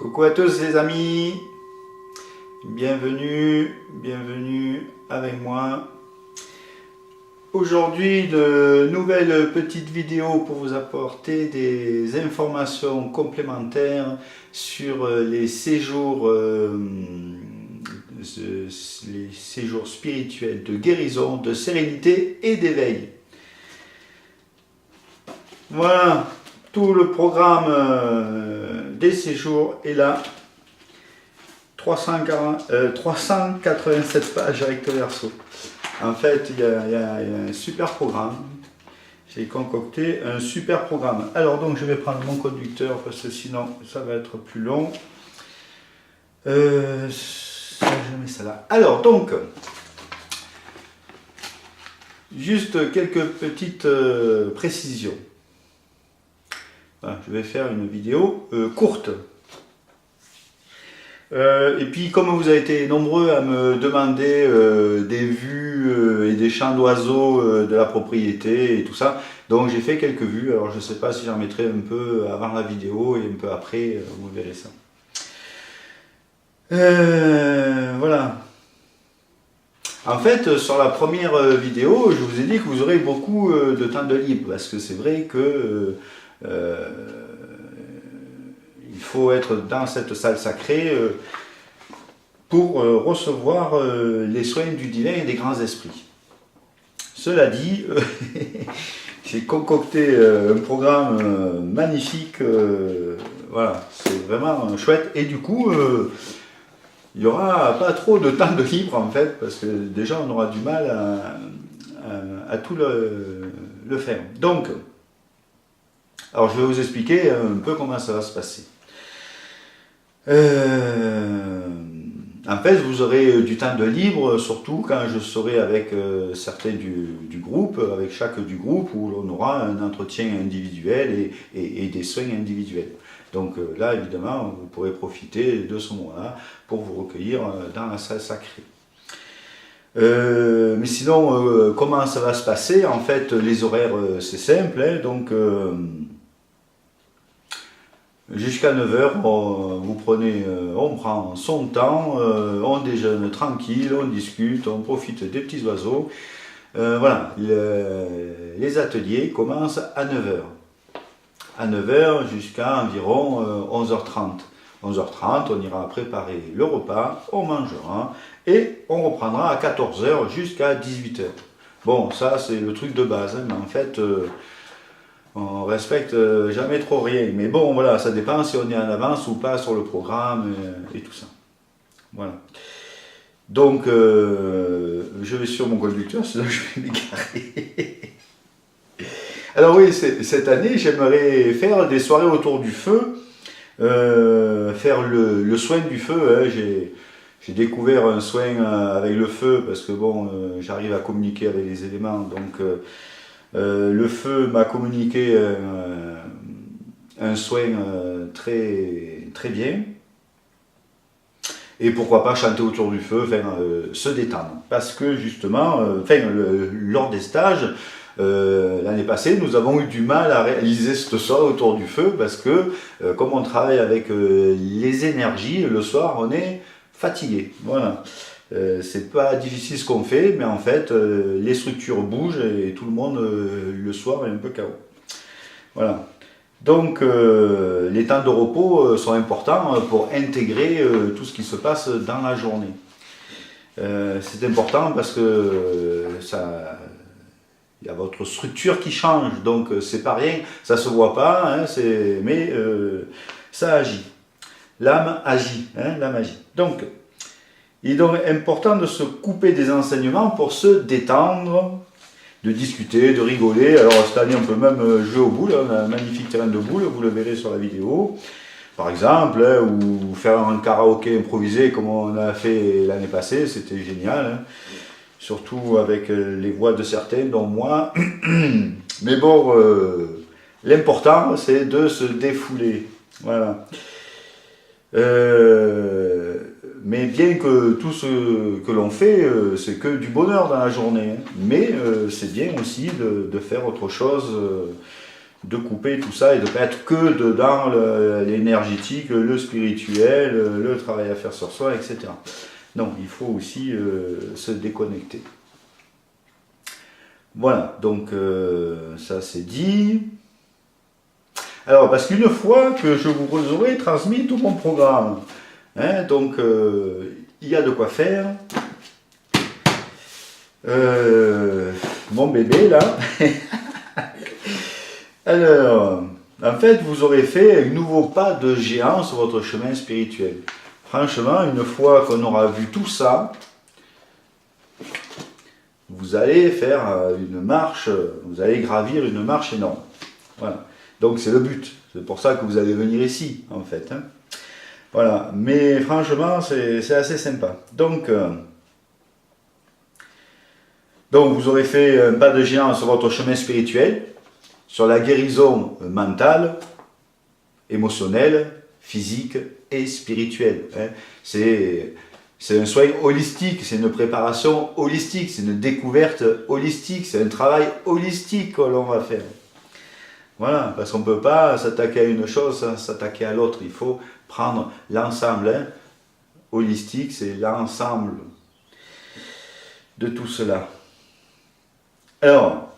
Coucou à tous les amis, bienvenue avec moi. Aujourd'hui, de nouvelles petites vidéos pour vous apporter des informations complémentaires sur les séjours spirituels de guérison, de sérénité et d'éveil. Voilà, tout le programme des séjours est là. 387 pages recto verso. En fait, il y a un super programme. J'ai concocté un super programme. Alors donc, je vais prendre mon conducteur parce que sinon, ça va être plus long. Je mets ça là. Alors donc, juste quelques petites précisions. Voilà, je vais faire une vidéo courte. Et puis comme vous avez été nombreux à me demander des vues et des chants d'oiseaux de la propriété et tout ça, donc j'ai fait quelques vues. Alors je ne sais pas si j'en mettrai un peu avant la vidéo et un peu après, vous verrez ça. Voilà. En fait, sur la première vidéo, je vous ai dit que vous aurez beaucoup de temps de libre, parce que c'est vrai que il faut être dans cette salle sacrée pour recevoir les soins du divin et des grands esprits. Cela dit, j'ai concocté un programme magnifique, voilà, c'est vraiment chouette, et du coup, il n'y aura pas trop de temps de libre en fait, parce que déjà on aura du mal à tout le faire. Donc, alors je vais vous expliquer un peu comment ça va se passer. En fait, vous aurez du temps de libre, surtout quand je serai avec certains du groupe, avec chaque du groupe, où l'on aura un entretien individuel et des soins individuels. Donc là, évidemment, vous pourrez profiter de ce moment-là pour vous recueillir dans la salle sacrée. Mais sinon, comment ça va se passer? En fait, les horaires, c'est simple, hein, donc jusqu'à 9 h, on prend son temps, on déjeune tranquille, on discute, on profite des petits oiseaux. Voilà, les ateliers commencent à 9 h. À 9 h jusqu'à environ 11h30. 11h30, on ira préparer le repas, on mangera et on reprendra à 14 h jusqu'à 18 h. Bon, ça c'est le truc de base, hein, mais en fait, on respecte jamais trop rien. Mais bon, voilà, ça dépend si on est en avance ou pas sur le programme et tout ça. Voilà. Donc, je vais sur mon conducteur, sinon je vais m'égarer. Alors oui, cette année, j'aimerais faire des soirées autour du feu, faire le soin du feu. Hein. J'ai découvert un soin avec le feu parce que bon, j'arrive à communiquer avec les éléments. Donc, le feu m'a communiqué un soin très bien. Et pourquoi pas chanter autour du feu, se détendre. Parce que justement, lors des stages, l'année passée, nous avons eu du mal à réaliser ce soir autour du feu parce que, comme on travaille avec les énergies, le soir, on est fatigué. Voilà. C'est pas difficile ce qu'on fait, mais en fait, les structures bougent et tout le monde, le soir, est un peu KO. Voilà. Donc, les temps de repos sont importants pour intégrer tout ce qui se passe dans la journée. C'est important parce que il y a votre structure qui change, donc c'est pas rien, ça se voit pas, hein, mais ça agit. L'âme agit, hein, l'âme agit. Donc, il est donc important de se couper des enseignements pour se détendre, de discuter, de rigoler. Alors cette année, on peut même jouer aux boules, on a un magnifique terrain de boules, vous le verrez sur la vidéo, par exemple, hein, ou faire un karaoké improvisé comme on a fait l'année passée, c'était génial, hein. Surtout avec les voix de certains, dont moi. Mais bon, l'important, c'est de se défouler. Voilà. Mais bien que tout ce que l'on fait, c'est que du bonheur dans la journée. Hein. Mais c'est bien aussi de faire autre chose de couper tout ça et de ne pas être que dans l'énergétique, le spirituel, le travail à faire sur soi, etc. Non, il faut aussi se déconnecter. Voilà, donc ça c'est dit. Alors, parce qu'une fois que je vous aurai transmis tout mon programme, hein, donc il y a de quoi faire. Mon bébé là. Alors, en fait, vous aurez fait un nouveau pas de géant sur votre chemin spirituel. Franchement, une fois qu'on aura vu tout ça, vous allez faire une marche, vous allez gravir une marche énorme. Voilà. Donc c'est le but. C'est pour ça que vous allez venir ici, en fait. Hein. Voilà. Mais franchement, c'est assez sympa. Donc, vous aurez fait un pas de géant sur votre chemin spirituel, sur la guérison mentale, émotionnelle, physique et spirituelle. Hein. C'est un soin holistique, c'est une préparation holistique, c'est une découverte holistique, c'est un travail holistique que l'on va faire. Voilà, parce qu'on ne peut pas s'attaquer à une chose sans s'attaquer à l'autre. Il faut prendre l'ensemble. Hein. Holistique, c'est l'ensemble de tout cela. Alors,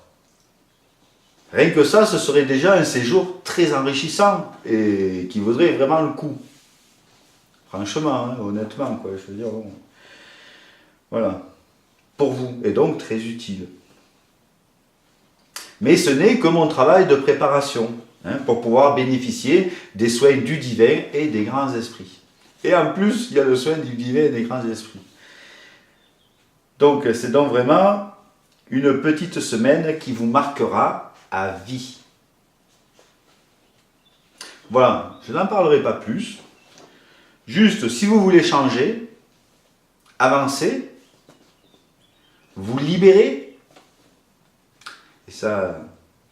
rien que ça, ce serait déjà un séjour très enrichissant et qui vaudrait vraiment le coup. Franchement, hein, honnêtement, quoi, je veux dire, bon. Voilà, pour vous, et donc très utile. Mais ce n'est que mon travail de préparation, hein, pour pouvoir bénéficier des soins du divin et des grands esprits. Et en plus, il y a le soin du divin et des grands esprits. Donc, c'est donc vraiment une petite semaine qui vous marquera à vie. Voilà, je n'en parlerai pas plus. Juste, si vous voulez changer, avancer, vous libérer, et ça,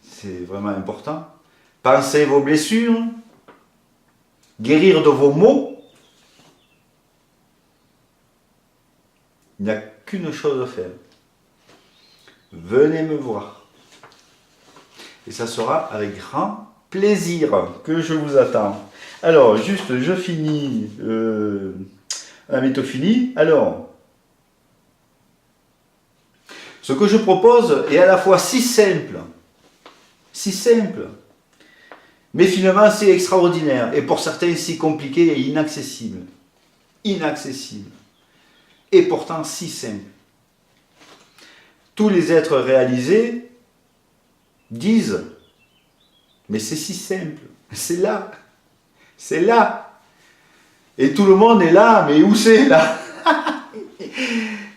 c'est vraiment important, pensez vos blessures, guérir de vos maux, il n'y a qu'une chose à faire. Venez me voir. Et ça sera avec grand plaisir que je vous attends. Alors, juste, je finis la métophilie. Alors, ce que je propose est à la fois si simple, mais finalement c'est extraordinaire, et pour certains si compliqué et inaccessible. Inaccessible. Et pourtant si simple. Tous les êtres réalisés disent, mais c'est si simple, c'est là. C'est là. Et tout le monde est là, mais où c'est là?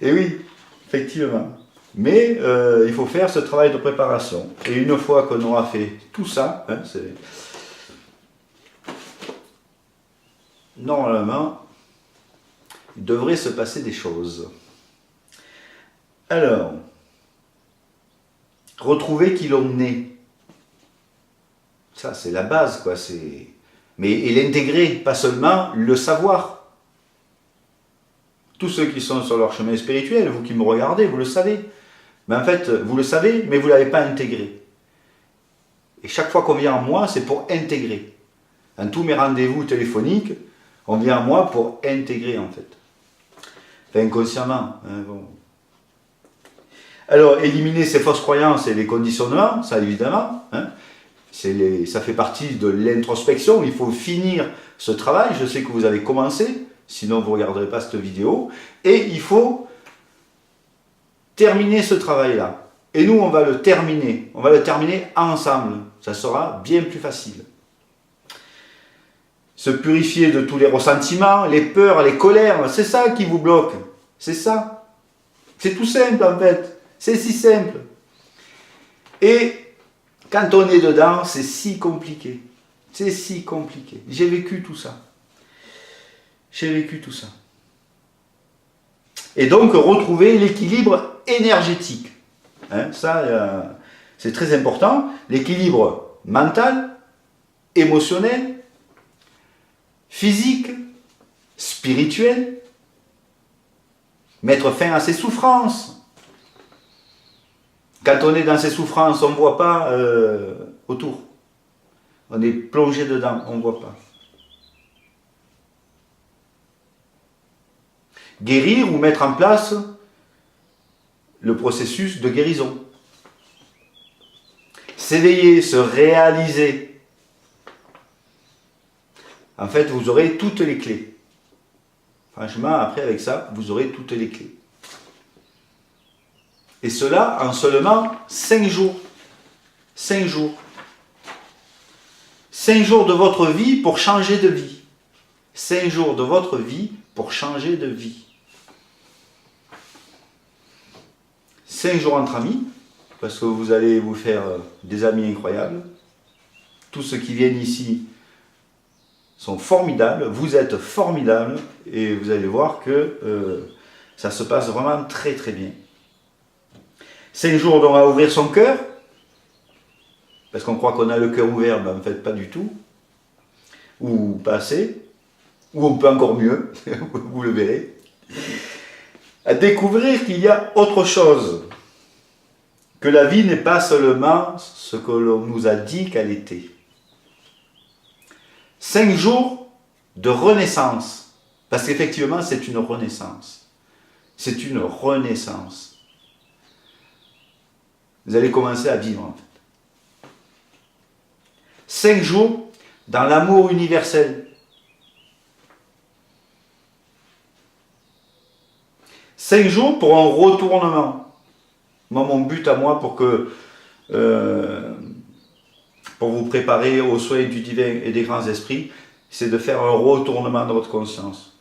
Et oui, effectivement. Mais il faut faire ce travail de préparation. Et une fois qu'on aura fait tout ça, hein, normalement, il devrait se passer des choses. Alors, retrouver qui l'on est. Ça, c'est la base, quoi. Et l'intégrer, pas seulement le savoir. Tous ceux qui sont sur leur chemin spirituel, vous qui me regardez, vous le savez. Mais en fait, vous le savez, mais vous ne l'avez pas intégré. Et chaque fois qu'on vient à moi, c'est pour intégrer. Dans tous mes rendez-vous téléphoniques, on vient à moi pour intégrer, en fait. Enfin, inconsciemment. Hein, bon. Alors, éliminer ces fausses croyances et les conditionnements, ça évidemment, hein, ça fait partie de l'introspection. Il faut finir ce travail. Je sais que vous avez commencé, sinon vous ne regarderez pas cette vidéo. Et il faut terminer ce travail-là. Et nous, on va le terminer. On va le terminer ensemble. Ça sera bien plus facile. Se purifier de tous les ressentiments, les peurs, les colères. C'est ça qui vous bloque. C'est ça. C'est tout simple en fait. C'est si simple. Et quand on est dedans, c'est si compliqué. C'est si compliqué. J'ai vécu tout ça. J'ai vécu tout ça. Et donc, retrouver l'équilibre énergétique. Hein, ça, c'est très important. L'équilibre mental, émotionnel, physique, spirituel. Mettre fin à ses souffrances. Quand on est dans ses souffrances, on ne voit pas autour. On est plongé dedans, on ne voit pas. Guérir ou mettre en place le processus de guérison. S'éveiller, se réaliser. En fait, vous aurez toutes les clés. Franchement, après, avec ça, vous aurez toutes les clés. Et cela en seulement 5 jours. 5 jours. 5 jours de votre vie pour changer de vie. 5 jours de votre vie pour changer de vie. 5 jours entre amis, parce que vous allez vous faire des amis incroyables. Tous ceux qui viennent ici sont formidables, vous êtes formidables, et vous allez voir que ça se passe vraiment très très bien. 5 jours donc à ouvrir son cœur, parce qu'on croit qu'on a le cœur ouvert, mais en fait pas du tout, ou pas assez, ou on peut encore mieux, vous le verrez. À découvrir qu'il y a autre chose, que la vie n'est pas seulement ce que l'on nous a dit qu'elle était. 5 jours de renaissance, parce qu'effectivement c'est une renaissance. C'est une renaissance. Vous allez commencer à vivre en fait. 5 jours dans l'amour universel. 5 jours pour un retournement. Moi, mon but à moi pour vous préparer aux soins du divin et des grands esprits, c'est de faire un retournement de votre conscience.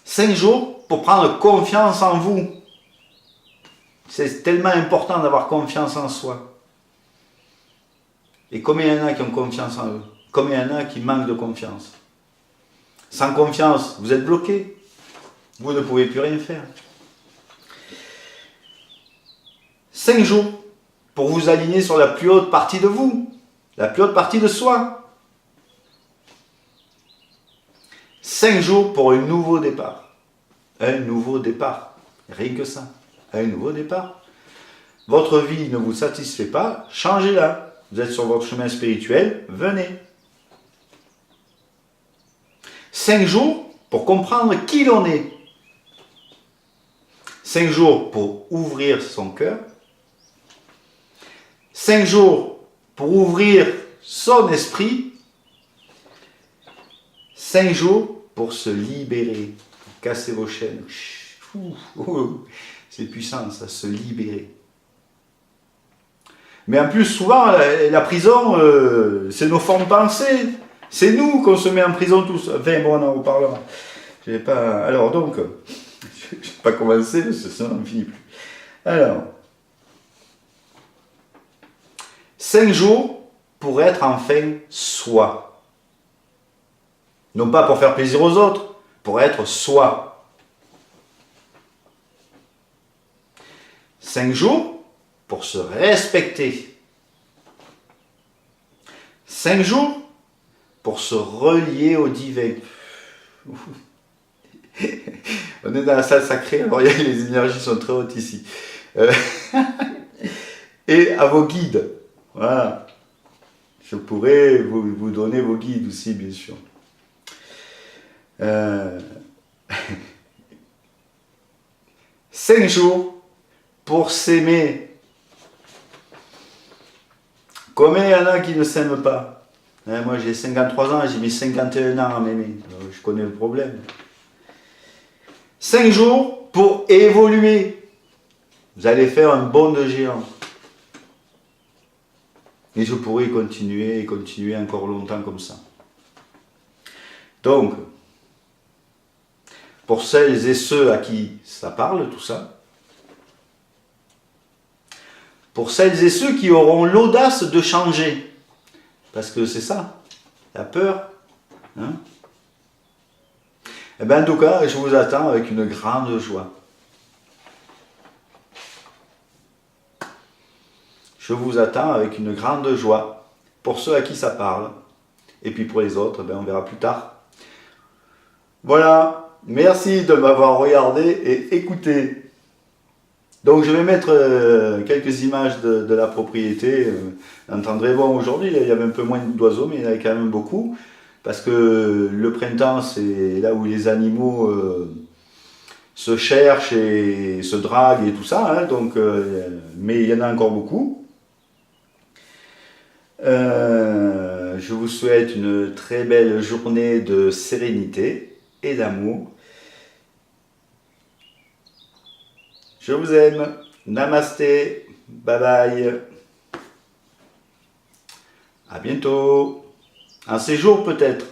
5 jours pour prendre confiance en vous. C'est tellement important d'avoir confiance en soi. Et combien il y en a qui ont confiance en eux? Combien il y en a qui manquent de confiance? Sans confiance, vous êtes bloqué. Vous ne pouvez plus rien faire. 5 jours pour vous aligner sur la plus haute partie de vous, la plus haute partie de soi. 5 jours pour un nouveau départ. Un nouveau départ. Rien que ça. Un nouveau départ. Votre vie ne vous satisfait pas, changez-la. Vous êtes sur votre chemin spirituel, venez. 5 jours pour comprendre qui l'on est. 5 jours pour ouvrir son cœur. 5 jours pour ouvrir son esprit. 5 jours pour se libérer, pour casser vos chaînes. C'est puissant ça, se libérer. Mais en plus, souvent, la prison, c'est nos formes pensées. C'est nous qu'on se met en prison tous. Enfin, bon, on en reparlera. Alors donc, je ne vais pas commencer, parce que sinon on ne finit plus. Alors, 5 jours pour être enfin soi. Non pas pour faire plaisir aux autres, pour être soi. 5 jours pour se respecter. 5 jours pour se relier au divin. On est dans la salle sacrée, alors les énergies sont très hautes ici. Et à vos guides. Voilà. Je pourrais vous donner vos guides aussi, bien sûr. 5 jours pour s'aimer. Combien il y en a qui ne s'aiment pas? Moi j'ai 53 ans, j'ai mis 51 ans à m'aimer. Je connais le problème. 5 jours pour évoluer. Vous allez faire un bond de géant. Et je pourrais continuer et continuer encore longtemps comme ça. Donc, pour celles et ceux à qui ça parle, tout ça, pour celles et ceux qui auront l'audace de changer, parce que c'est ça, la peur, hein? Eh bien, en tout cas, je vous attends avec une grande joie. Je vous attends avec une grande joie, pour ceux à qui ça parle, et puis pour les autres, on verra plus tard. Voilà, merci de m'avoir regardé et écouté. Donc je vais mettre quelques images de la propriété. Vous entendrez, bon, aujourd'hui il y avait un peu moins d'oiseaux, mais il y en avait quand même beaucoup. Parce que le printemps, c'est là où les animaux se cherchent et se draguent et tout ça. Hein, donc, mais il y en a encore beaucoup. Je vous souhaite une très belle journée de sérénité et d'amour. Je vous aime. Namasté. Bye bye. À bientôt. Un séjour peut-être.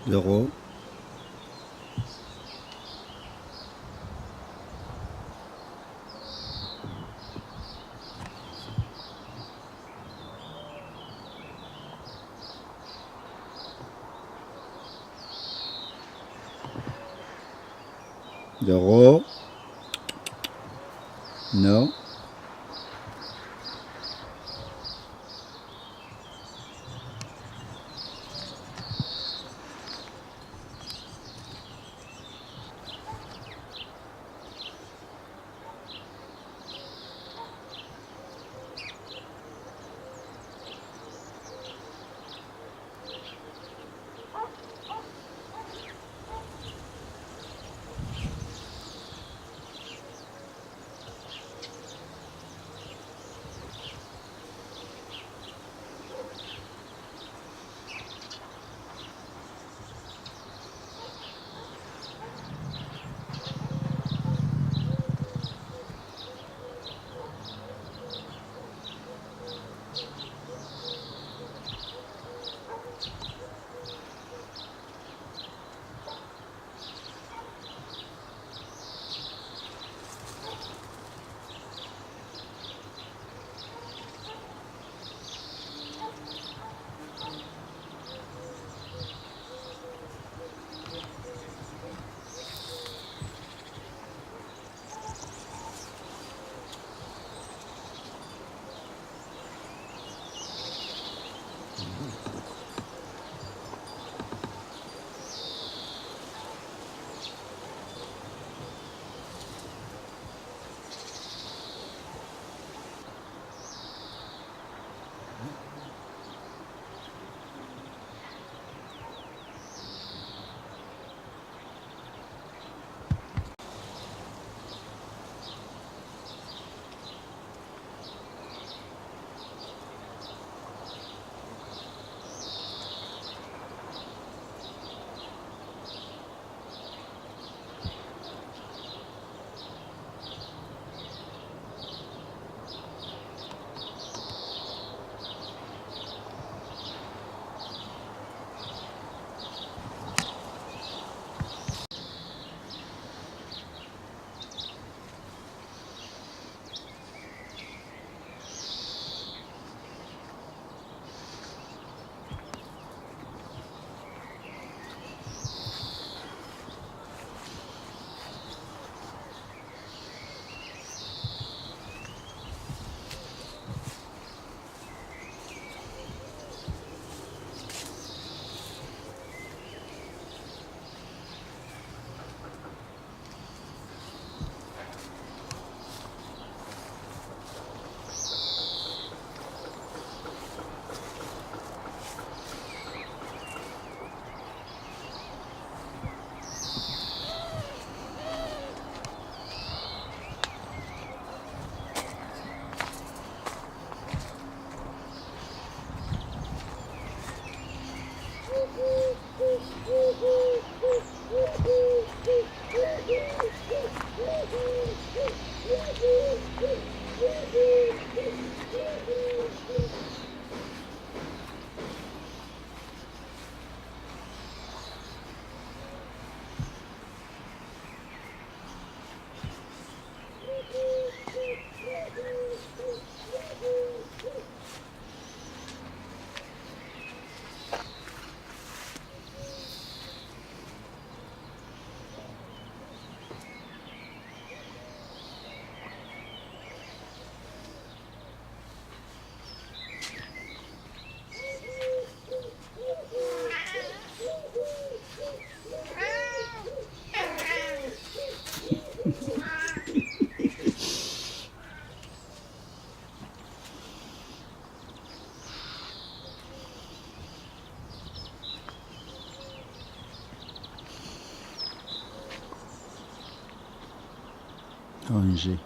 Zéro. Zéro. Non. Angers.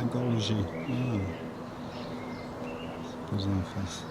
Encore le G. Ah. Posé en face.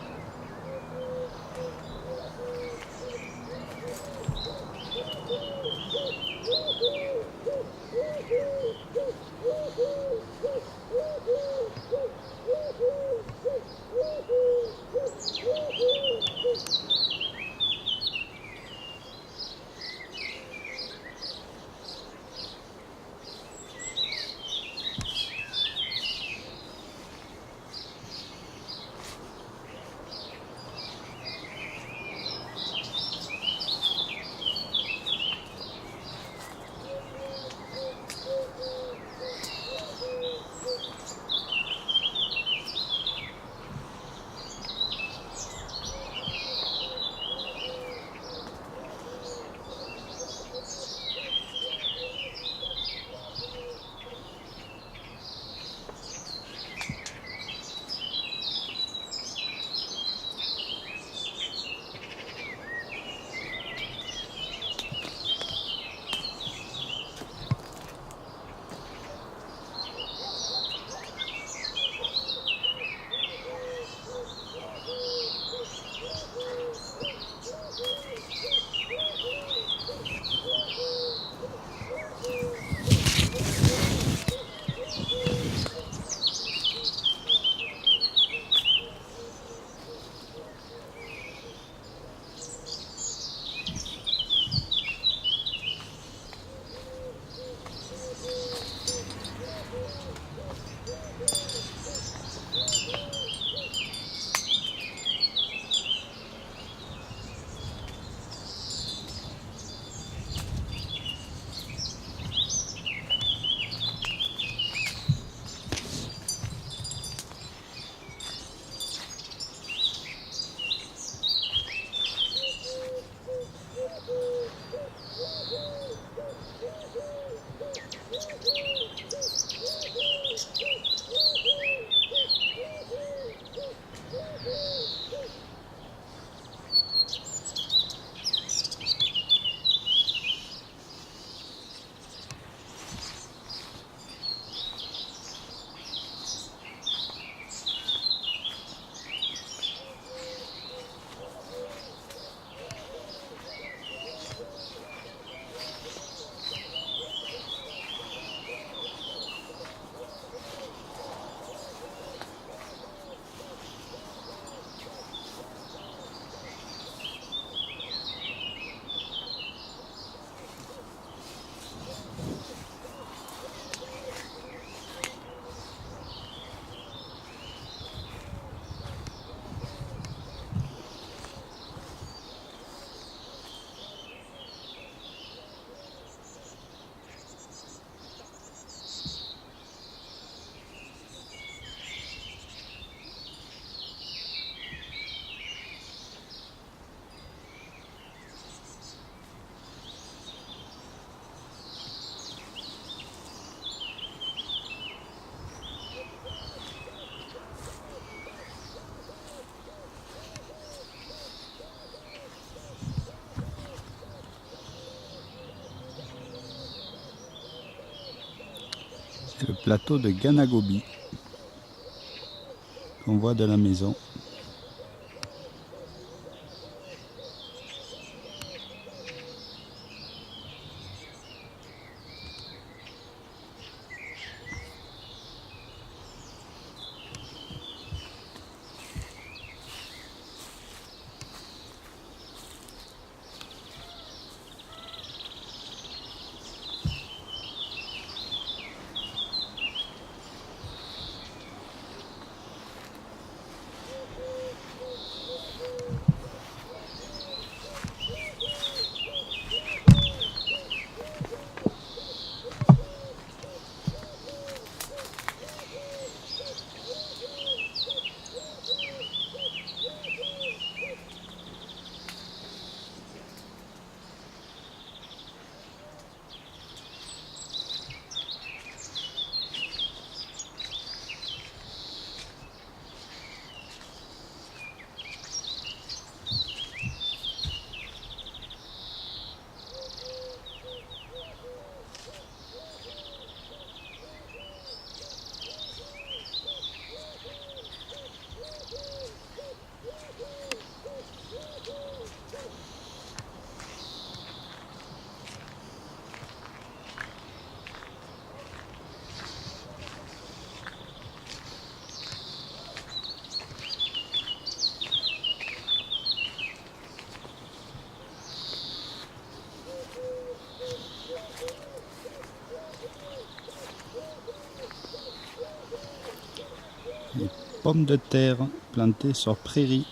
Le plateau de Ganagobi qu'on voit de la maison. Les pommes de terre plantées sur prairie.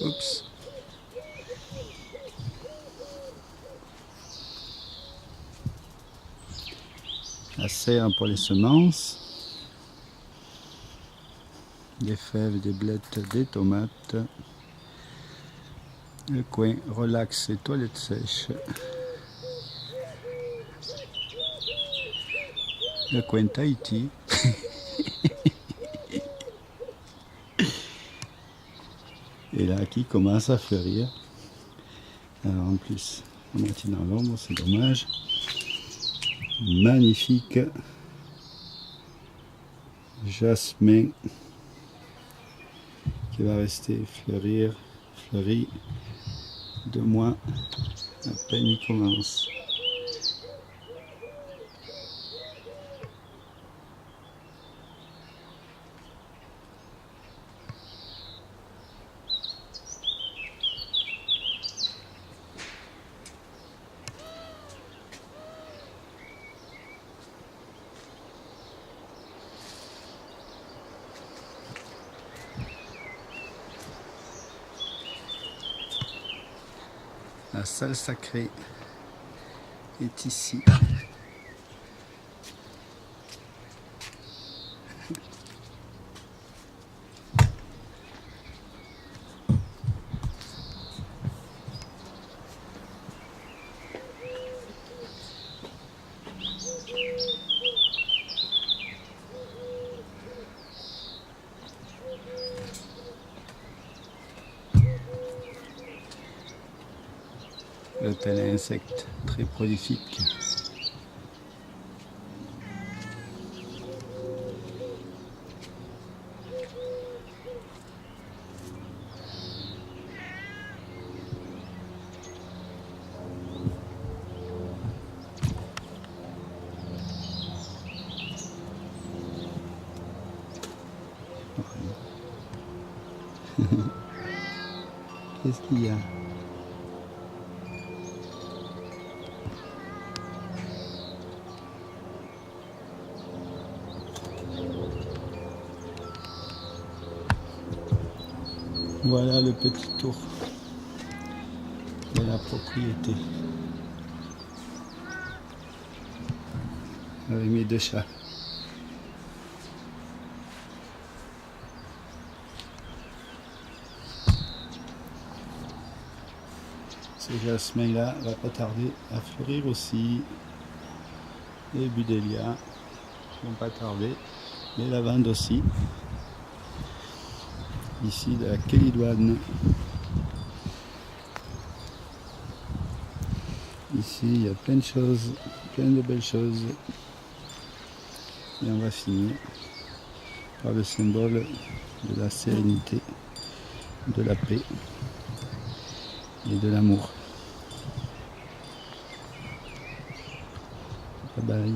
Oups. La serre pour les semences, des fèves, des blettes, des tomates. Le coin relax et toilettes sèches. Le coin Tahiti. Et là qui commence à fleurir. Alors en plus, à moitié dans l'ombre, c'est dommage. Magnifique jasmin qui va rester fleurir, fleuri 2 mois à peine il commence. La salle sacrée est ici. L'hôtel à insectes très prolifique. Qu'est-ce qu'il y a? Voilà le petit tour la propriété. Avec mes 2 chats. Ce jasmin là va pas tarder à fleurir aussi. Les budélias vont pas tarder. Les lavandes aussi. Ici de la Kélidoine. Ici il y a plein de choses, plein de belles choses. Et on va finir par le symbole de la sérénité, de la paix et de l'amour. Bye bye.